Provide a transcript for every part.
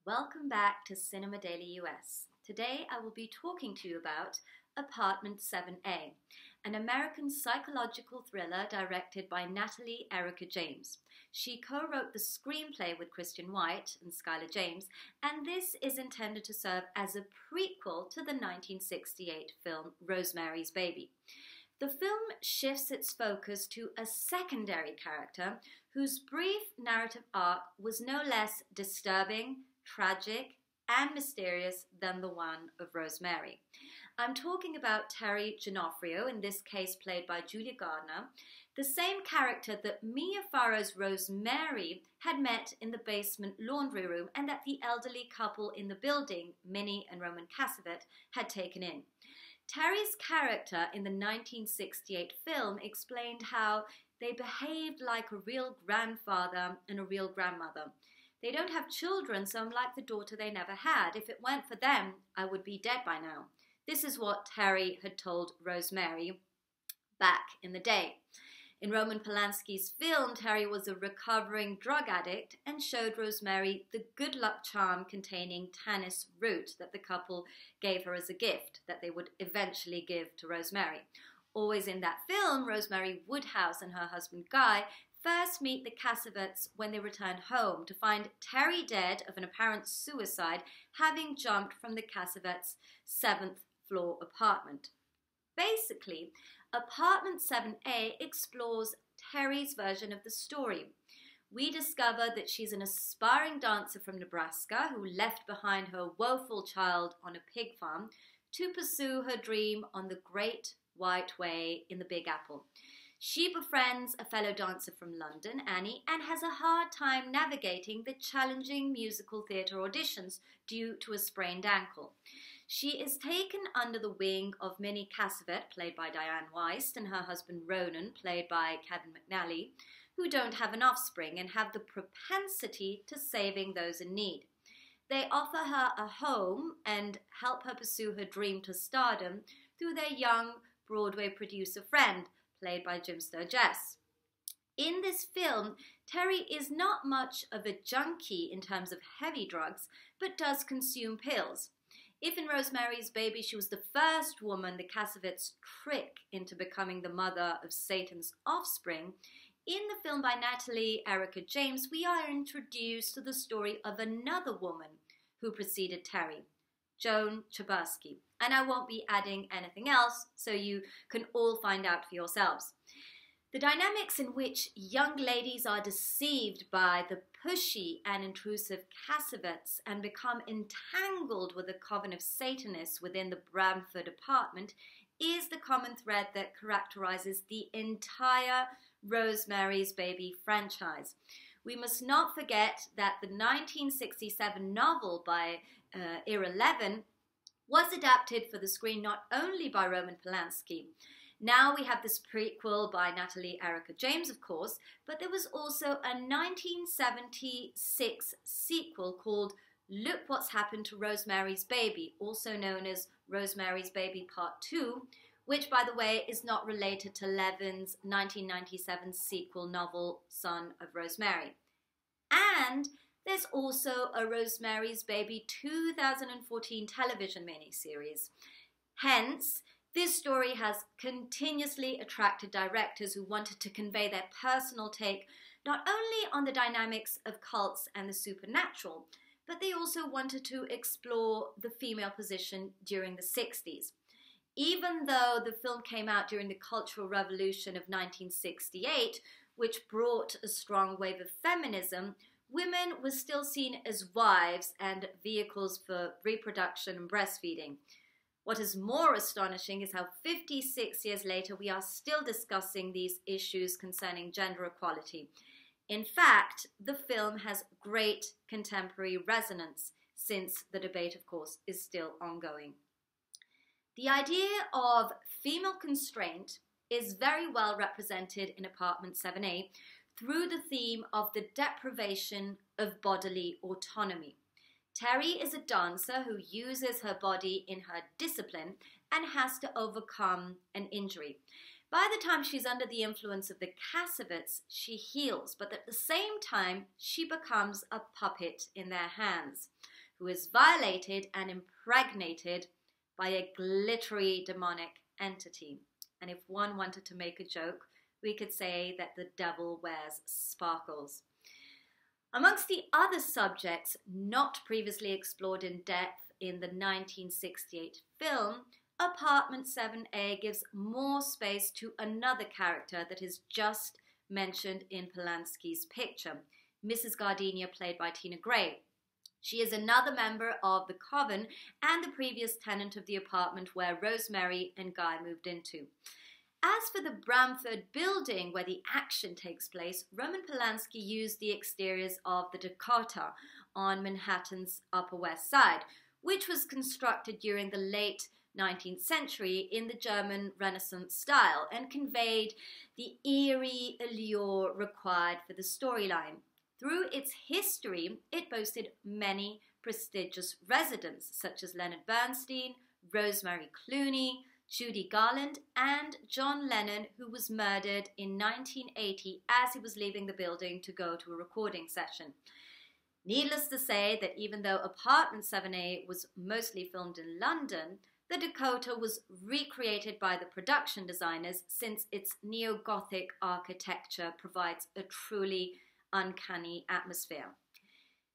Welcome back to Cinema Daily US. Today I will be talking to you about Apartment 7A, an American psychological thriller directed by Natalie Erika James. She co-wrote the screenplay with Christian White and Skylar James, and this is intended to serve as a prequel to the 1968 film Rosemary's Baby. The film shifts its focus to a secondary character whose brief narrative arc was no less disturbing, tragic, and mysterious than the one of Rosemary. I'm talking about Terry Ginofrio, in this case played by Julia Garner, the same character that Mia Farrow's Rosemary had met in the basement laundry room and that the elderly couple in the building, Minnie and Roman Cassavet, had taken in. Terry's character in the 1968 film explained how they behaved like a real grandfather and a real grandmother. They don't have children, so I'm like the daughter they never had. If it weren't for them, I would be dead by now. This is what Terry had told Rosemary back in the day. In Roman Polanski's film, Terry was a recovering drug addict and showed Rosemary the good luck charm containing tannis root that the couple gave her as a gift that they would eventually give to Rosemary. Always in that film, Rosemary Woodhouse and her husband Guy first meet the Cassavets when they return home to find Terry dead of an apparent suicide, having jumped from the Cassavets' 7th floor apartment. Basically, Apartment 7A explores Terry's version of the story. We discover that she's an aspiring dancer from Nebraska who left behind her woeful child on a pig farm to pursue her dream on the Great White Way in the Big Apple. She befriends a fellow dancer from London, Annie, and has a hard time navigating the challenging musical theatre auditions due to a sprained ankle. She is taken under the wing of Minnie Cassavet, played by Diane Weist, and her husband Ronan, played by Kevin McNally, who don't have an offspring and have the propensity to saving those in need. They offer her a home and help her pursue her dream to stardom through their young Broadway producer friend, played by Jim Sturgess. In this film, Terry is not much of a junkie in terms of heavy drugs, but does consume pills. If in Rosemary's Baby she was the first woman the Cassavets trick into becoming the mother of Satan's offspring, in the film by Natalie Erika James, we are introduced to the story of another woman who preceded Terry, Joan Chabarsky. And I won't be adding anything else, so you can all find out for yourselves. The dynamics in which young ladies are deceived by the pushy and intrusive Cassavets and become entangled with the coven of Satanists within the Bramford apartment is the common thread that characterizes the entire Rosemary's Baby franchise. We must not forget that the 1967 novel by Ira Levin was adapted for the screen not only by Roman Polanski. Now we have this prequel by Natalie Erika James, of course, but there was also a 1976 sequel called Look What's Happened to Rosemary's Baby, also known as Rosemary's Baby Part 2, which, by the way, is not related to Levin's 1997 sequel novel Son of Rosemary. And there's also a Rosemary's Baby 2014 television miniseries. Hence, this story has continuously attracted directors who wanted to convey their personal take not only on the dynamics of cults and the supernatural, but they also wanted to explore the female position during the 60s. Even though the film came out during the Cultural Revolution of 1968, which brought a strong wave of feminism, women were still seen as wives and vehicles for reproduction and breastfeeding. What is more astonishing is how 56 years later we are still discussing these issues concerning gender equality. In fact, the film has great contemporary resonance, since the debate, of course, is still ongoing. The idea of female constraint is very well represented in Apartment 7A through the theme of the deprivation of bodily autonomy. Terry is a dancer who uses her body in her discipline and has to overcome an injury. By the time she's under the influence of the Cassavets, she heals, but at the same time, she becomes a puppet in their hands, who is violated and impregnated by a glittery demonic entity. And if one wanted to make a joke, we could say that the devil wears sparkles. Amongst the other subjects not previously explored in depth in the 1968 film, Apartment 7A gives more space to another character that is just mentioned in Polanski's picture, Mrs. Gardenia, played by Tina Gray. She is another member of the coven and the previous tenant of the apartment where Rosemary and Guy moved into. As for the Bramford building where the action takes place, Roman Polanski used the exteriors of the Dakota on Manhattan's Upper West Side, which was constructed during the late 19th century in the German Renaissance style and conveyed the eerie allure required for the storyline. Through its history, it boasted many prestigious residents such as Leonard Bernstein, Rosemary Clooney, Judy Garland, and John Lennon, who was murdered in 1980 as he was leaving the building to go to a recording session. Needless to say that even though Apartment 7A was mostly filmed in London, the Dakota was recreated by the production designers since its neo-Gothic architecture provides a truly uncanny atmosphere.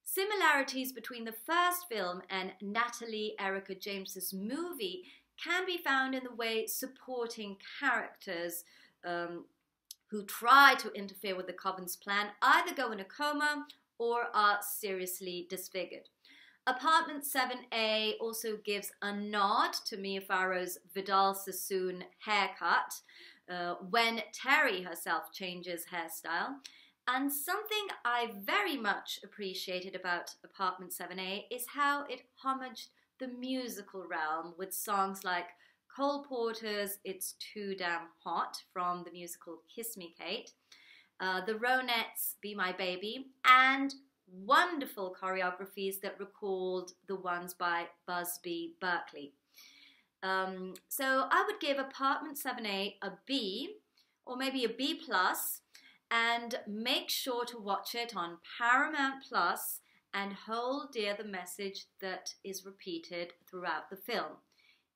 Similarities between the first film and Natalie Erika James's movie can be found in the way supporting characters who try to interfere with the coven's plan either go in a coma or are seriously disfigured. Apartment 7A also gives a nod to Mia Farrow's Vidal Sassoon haircut when Terry herself changes hairstyle. And something I very much appreciated about Apartment 7A is how it homaged the musical realm with songs like Cole Porter's It's Too Damn Hot from the musical Kiss Me Kate, the Ronettes' Be My Baby, and wonderful choreographies that recalled the ones by Busby Berkeley. So I would give Apartment 7A a B, or maybe a B+, and make sure to watch it on Paramount Plus and hold dear the message that is repeated throughout the film.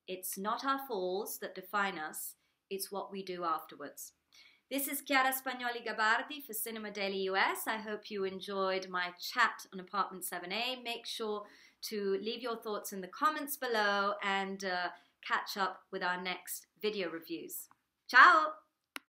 It's not our falls that define us, it's what we do afterwards. This is Chiara Spagnoli Gabardi for Cinema Daily US. I hope you enjoyed my chat on Apartment 7A. Make sure to leave your thoughts in the comments below and catch up with our next video reviews. Ciao!